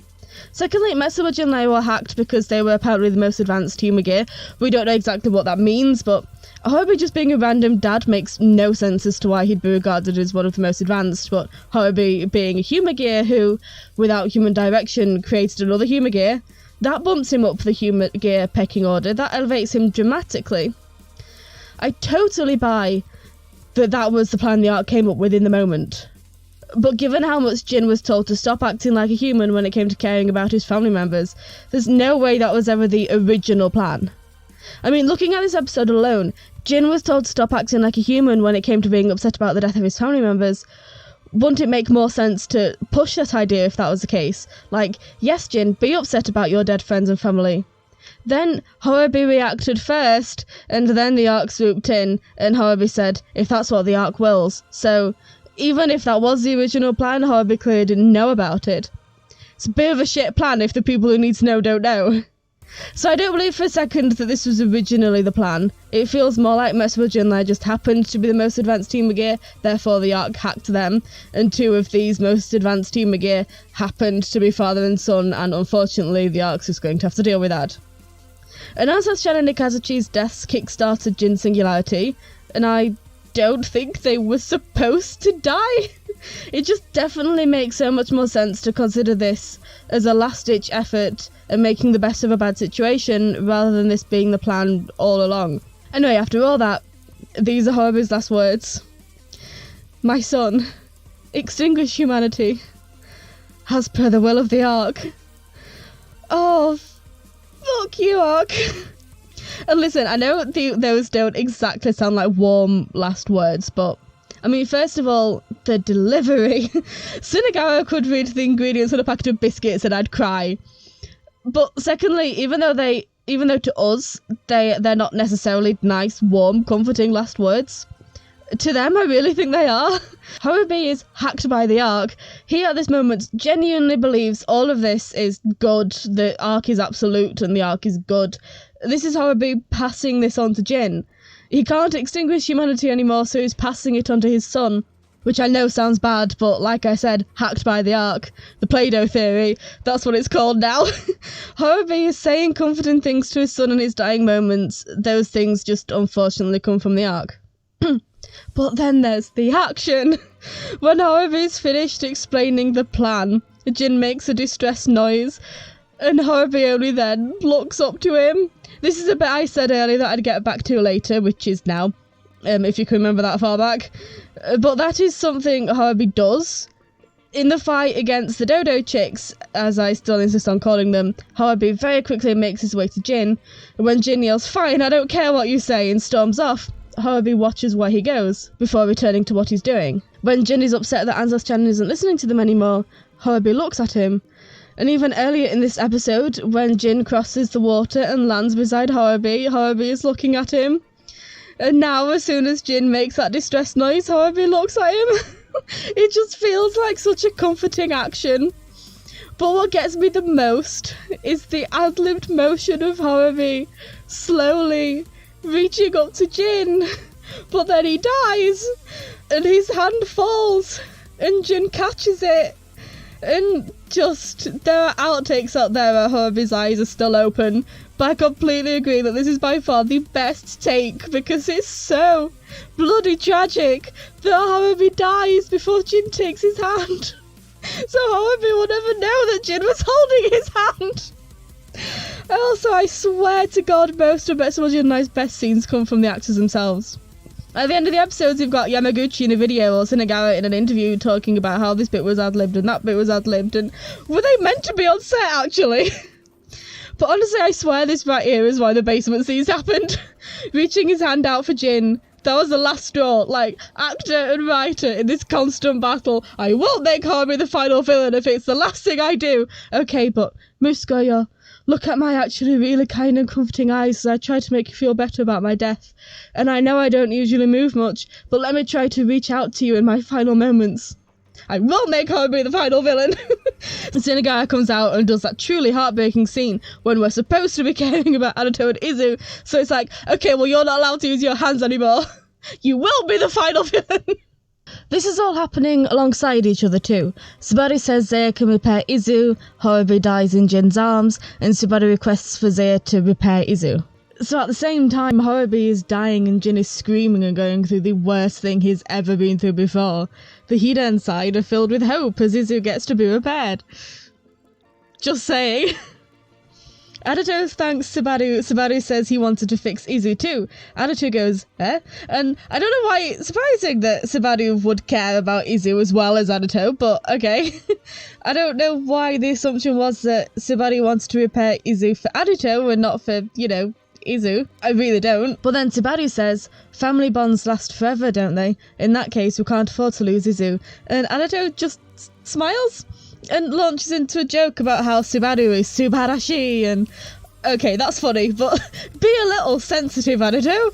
Secondly, Metsubo Jinrai were hacked because they were apparently the most advanced Hyuga. We don't know exactly what that means, but Horobi just being a random dad makes no sense as to why he'd be regarded as one of the most advanced, but Horobi being a Hyuga who, without human direction, created another Hyuga, that bumps him up the Hyuga pecking order, that elevates him dramatically. I totally buy that was the plan the Ark came up with in the moment. But given how much Jin was told to stop acting like a human when it came to caring about his family members, there's no way that was ever the original plan. I mean, looking at this episode alone, Jin was told to stop acting like a human when it came to being upset about the death of his family members. Wouldn't it make more sense to push that idea if that was the case? Like, yes, Jin, be upset about your dead friends and family. Then Horobi reacted first, and then the Ark swooped in, and Horobi said, if that's what the Ark wills. So, even if that was the original plan, Horobi clearly didn't know about it. It's a bit of a shit plan if the people who need to know don't know. So I don't believe for a second that this was originally the plan. It feels more like Metsubo Jinrai just happened to be the most advanced Hyuga, therefore the Ark hacked them, and two of these most advanced Hyuga happened to be father and son, and unfortunately the Ark's just going to have to deal with that. And Ansatz-chan and Kazuchi's deaths kick-started Jin's Singularity, and I don't think they were supposed to die. It just definitely makes so much more sense to consider this as a last-ditch effort at making the best of a bad situation, rather than this being the plan all along. Anyway, after all that, these are Horobi's last words. My son, extinguish humanity, as per the will of the Ark. Oh, fuck you, Ark. And listen, I know those don't exactly sound like warm last words, but I mean, first of all, the delivery. Sunagawa could read the ingredients on a packet of biscuits and I'd cry. But secondly, even though to us, they're not necessarily nice, warm, comforting last words, to them, I really think they are. Horobi is hacked by the Ark. He, at this moment, genuinely believes all of this is good, the Ark is absolute and the Ark is good. This is Horobi passing this on to Jin. He can't extinguish humanity anymore, so he's passing it on to his son. which I know sounds bad, but like I said, hacked by the Ark, the Play-Doh theory, that's what it's called now. Harubi is saying comforting things to his son in his dying moments. Those things just unfortunately come from the Ark. But then there's the action. When Harubi is finished explaining the plan, Jin makes a distressed noise, and Harubi only then looks up to him. This is a bit I said earlier that I'd get back to later, which is now, if you can remember that far back. But that is something Harubi does. In the fight against the Dodo Chicks, as I still insist on calling them, Harubi very quickly makes his way to Jin. When Jin yells, "Fine, I don't care what you say," and storms off, Harubi watches where he goes, before returning to what he's doing. When Jin is upset that Ansatz-chan isn't listening to them anymore, Harubi looks at him. And even earlier in this episode, when Jin crosses the water and lands beside Harubi, Harubi is looking at him. And now, as soon as Jin makes that distressed noise, Harubi looks at him. It just feels like such a comforting action. But what gets me the most is the ad-libbed motion of Harubi slowly reaching up to Jin, but then he dies, and his hand falls, and Jin catches it, and just, there are outtakes out there where Harubi's eyes are still open, but I completely agree that this is by far the best take, because it's so bloody tragic that Harubi dies before Jin takes his hand. So Harubi will never know that Jin was holding his hand. Also, I swear to God, most of Betsubo Jinai's best scenes come from the actors themselves. At the end of the episodes, you've got Yamaguchi in a video or Sinagara in an interview talking about how this bit was ad-libbed and that bit was ad-libbed, and were they meant to be on set, actually? But honestly, I swear this right here is why the basement scenes happened. Reaching his hand out for Jin, that was the last straw. Like, actor and writer in this constant battle. I will make Harubi the final villain if it's the last thing I do. Okay, but Muskoyo, look at my actually really kind and comforting eyes as I try to make you feel better about my death. And I know I don't usually move much, but let me try to reach out to you in my final moments. I will make Harubi the final villain. Sinagara comes out and does that truly heartbreaking scene when we're supposed to be caring about Adato and Izu. So it's like, okay, well, you're not allowed to use your hands anymore. You will be the final villain. This is all happening alongside each other too. Subaru says Seiya can repair Izu, Harubi dies in Jin's arms, and Subaru requests for Seiya to repair Izu. So at the same time, Harubi is dying and Jin is screaming and going through the worst thing he's ever been through before. The Hida inside are filled with hope as Izu gets to be repaired. Just saying. Adato thanks Subaru. Subaru says he wanted to fix Izu too. Adato goes, eh? And I don't know why it's surprising that Subaru would care about Izu as well as Adato, but okay. I don't know why the assumption was that Subaru wanted to repair Izu for Adato and not for, you know, Izu. I really don't. But then Subaru says, family bonds last forever, don't they? In that case, we can't afford to lose Izu. And Adato just smiles and launches into a joke about how Subaru is subarashi and... Okay, that's funny, but be a little sensitive, Adato.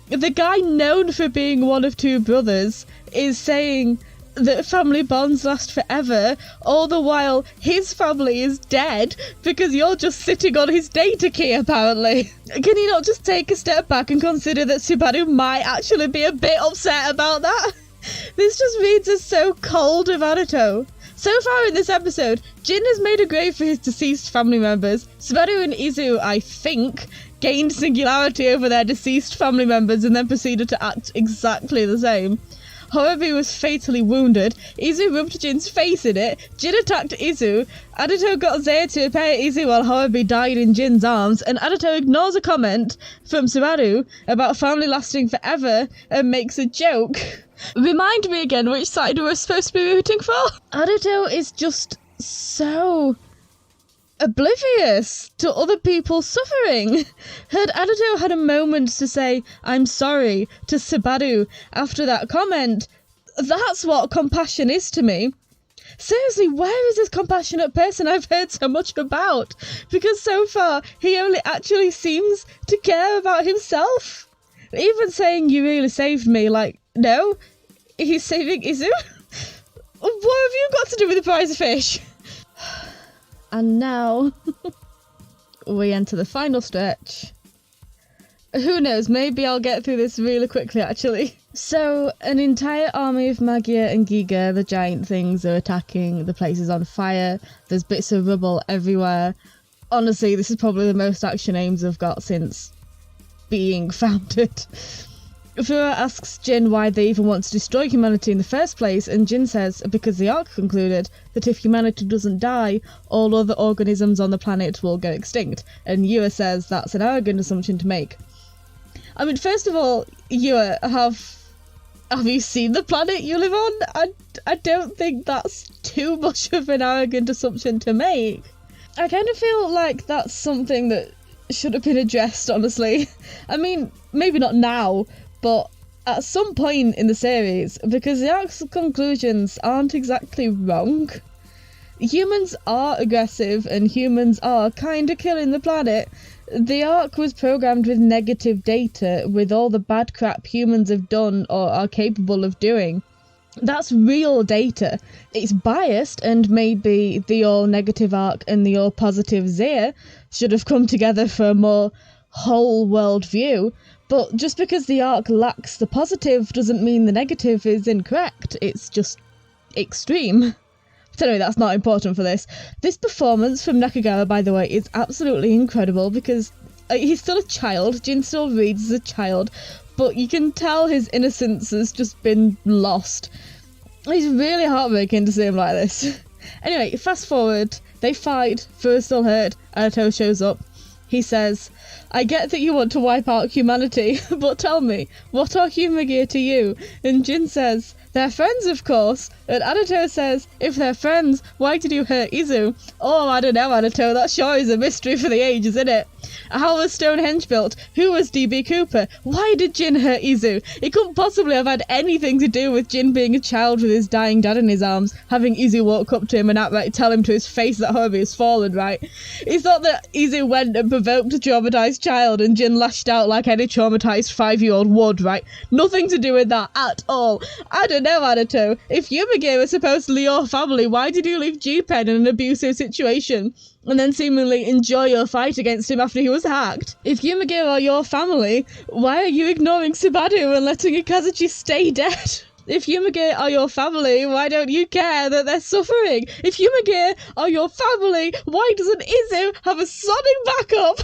The guy known for being one of two brothers is saying that family bonds last forever, all the while his family is dead because you're just sitting on his data key, apparently. Can you not just take a step back and consider that Subaru might actually be a bit upset about that? This just reads as so cold of Adato. So far in this episode, Jin has made a grave for his deceased family members. Subaru and Izu, I think, gained singularity over their deceased family members and then proceeded to act exactly the same. Harubi was fatally wounded, Izu rubbed Jin's face in it, Jin attacked Izu, Adato got Seiya to repair Izu while Harubi died in Jin's arms, and Adato ignores a comment from Subaru about family lasting forever and makes a joke. Remind me again which side we're supposed to be rooting for? Adato is just so oblivious to other people's suffering. Had Adato had a moment to say, I'm sorry, to Subaru after that comment, that's what compassion is to me. Seriously, where is this compassionate person I've heard so much about? Because so far, he only actually seems to care about himself. Even saying, you really saved me, like, no, he's saving Izu? What have you got to do with the prize of fish? And now, we enter the final stretch. Who knows, maybe I'll get through this really quickly, actually. So, an entire army of Magia and Giga, the giant things, are attacking. The place is on fire. There's bits of rubble everywhere. Honestly, this is probably the most action aims I've got since being founded. Fura asks Jin why they even want to destroy humanity in the first place, and Jin says because the Ark concluded that if humanity doesn't die, all other organisms on the planet will go extinct. And Yua says that's an arrogant assumption to make. I mean, first of all, Yua, have you seen the planet you live on? I don't think that's too much of an arrogant assumption to make. I kind of feel like that's something that should have been addressed, honestly. I mean, maybe not now, but at some point in the series, because the Ark's conclusions aren't exactly wrong. Humans are aggressive and humans are kind of killing the planet. The Ark was programmed with negative data, with all the bad crap humans have done or are capable of doing. That's real data. It's biased, and maybe the all-negative Ark and the all-positive Zia should have come together for a more whole-world view, but just because the Ark lacks the positive doesn't mean the negative is incorrect. It's just extreme. But anyway, that's not important for this. This performance from Nakagawa, by the way, is absolutely incredible because he's still a child. Jin still reads as a child, but you can tell his innocence has just been lost. It's really heartbreaking to see him like this. Anyway, fast forward. They fight. Fura's still hurt. Adato shows up. He says, I get that you want to wipe out humanity, but tell me, what are Humagear to you? And Jin says, they're friends, of course. And Adato says, if they're friends, why did you hurt Izu? Oh, I don't know, Adato, that sure is a mystery for the ages, isn't it? How was Stonehenge built? Who was DB Cooper? Why did Jin hurt Izu? It couldn't possibly have had anything to do with Jin being a child with his dying dad in his arms, having Izu walk up to him and outright tell him to his face that Hobie has fallen, right? It's not that Izu went and provoked a traumatised child and Jin lashed out like any traumatised 5-year-old would, right? Nothing to do with that at all. I don't know, Adato. If Humagear was supposedly your family, why did you leave G-Pen in an abusive situation and then seemingly enjoy your fight against him after he was hacked? If Humagear are your family, why are you ignoring Subaru and letting Ikazuchi stay dead? If Humagear are your family, why don't you care that they're suffering? If Humagear are your family, why doesn't Izu have a sonic backup?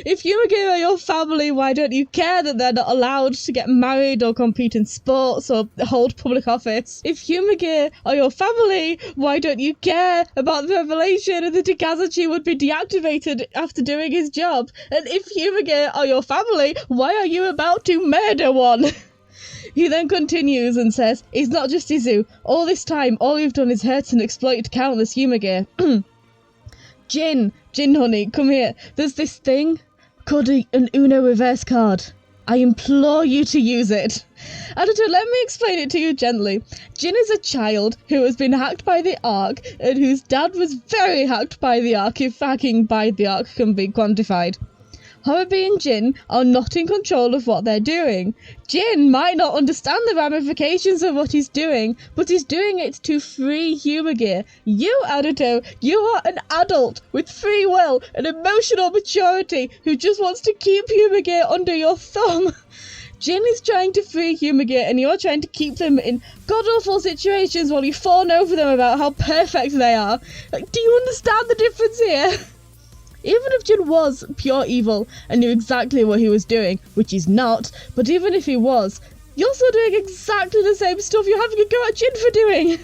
If Humagear are your family, why don't you care that they're not allowed to get married or compete in sports or hold public office? If Humagear are your family, why don't you care about the revelation that Ikazuchi would be deactivated after doing his job? And if Humagear are your family, why are you about to murder one? He then continues and says, it's not just Izu. All this time, all you've done is hurt and exploit countless Humagear. Jin, honey, come here. There's this thing called an Uno reverse card. I implore you to use it. Adato, let me explain it to you gently. Jin is a child who has been hacked by the Ark and whose dad was very hacked by the Ark, if hacking by the Ark can be quantified. Horobi and Jin are not in control of what they're doing. Jin might not understand the ramifications of what he's doing, but he's doing it to free Humagear. You, Adato, you are an adult with free will and emotional maturity who just wants to keep Humagear under your thumb. Jin is trying to free Humagear and you're trying to keep them in god-awful situations while you fawn over them about how perfect they are. Like, do you understand the difference here? Even if Jin was pure evil and knew exactly what he was doing, which he's not, but even if he was, you're still doing exactly the same stuff you're having a go at Jin for doing.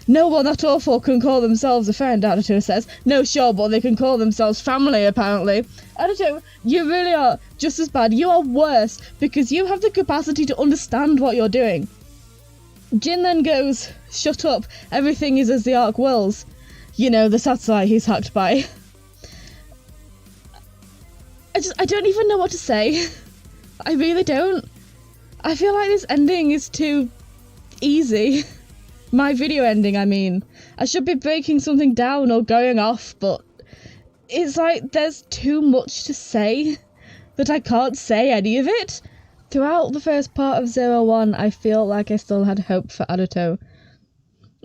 No one that awful can call themselves a friend, Adato says. No, sure, but they can call themselves family, apparently. Adato, you really are just as bad. You are worse, because you have the capacity to understand what you're doing. Jin then goes, shut up, everything is as the Ark wills. You know, the Satsai he's hacked by. I don't even know what to say. I really don't. I feel like this ending is too easy. My video ending, I mean. I should be breaking something down or going off, but it's like there's too much to say that I can't say any of it. Throughout the first part of 01, I feel like I still had hope for Adato.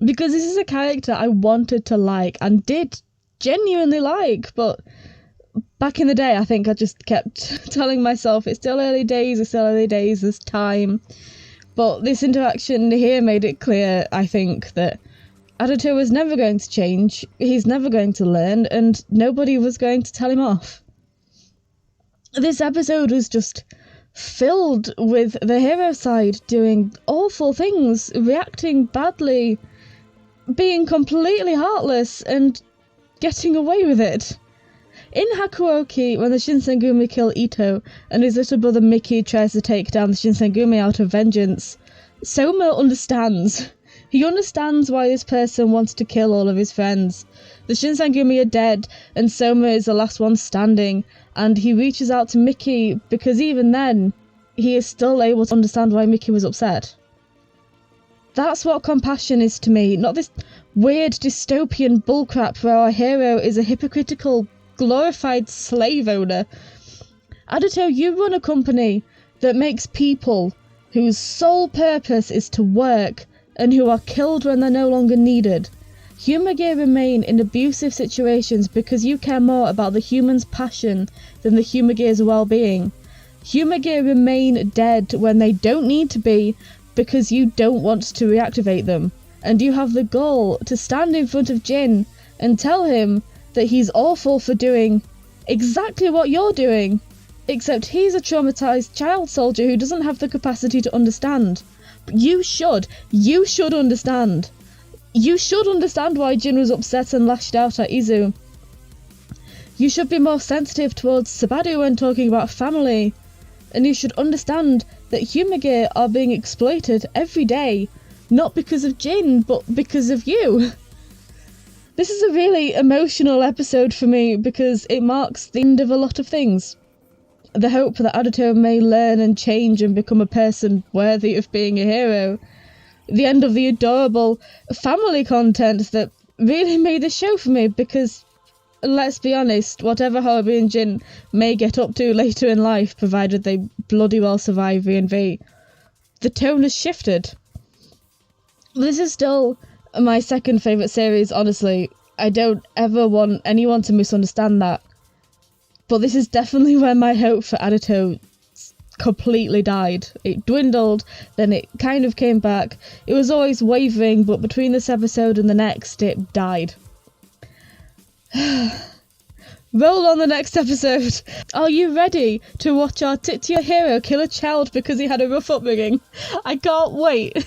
Because this is a character I wanted to like and did genuinely like, but back in the day, I think I just kept telling myself, it's still early days, there's time. But this interaction here made it clear, I think, that Adato was never going to change, he's never going to learn, and nobody was going to tell him off. This episode was just filled with the hero side doing awful things, reacting badly, being completely heartless, and getting away with it. In Hakuoki, when the Shinsengumi kill Ito, and his little brother Mickey tries to take down the Shinsengumi out of vengeance, Soma understands. He understands why this person wants to kill all of his friends. The Shinsengumi are dead, and Soma is the last one standing, and he reaches out to Mickey because even then, he is still able to understand why Mickey was upset. That's what compassion is to me, not this weird dystopian bullcrap where our hero is a hypocritical, glorified slave owner. Adato, you run a company that makes people whose sole purpose is to work and who are killed when they're no longer needed. Humage remain in abusive situations because you care more about the human's passion than the Humage's well-being. Humage remain dead when they don't need to be because you don't want to reactivate them, and you have the goal to stand in front of Jin and tell him that he's awful for doing exactly what you're doing, except he's a traumatized child soldier who doesn't have the capacity to understand. But you should understand. You should understand why Jin was upset and lashed out at Izu. You should be more sensitive towards Subaru when talking about family, and you should understand that Humage are being exploited every day, not because of Jin, but because of you. This is a really emotional episode for me because it marks the end of a lot of things. The hope that Adato may learn and change and become a person worthy of being a hero. The end of the adorable family content that really made this show for me because, let's be honest, whatever Horobi and Jin may get up to later in life, provided they bloody well survive V&V, the tone has shifted. This is still my second favourite series, honestly. I don't ever want anyone to misunderstand that. But this is definitely where my hope for Adato completely died. It dwindled, then it kind of came back. It was always wavering, but between this episode and the next, it died. Roll on the next episode. Are you ready to watch our titular hero kill a child because he had a rough upbringing? I can't wait.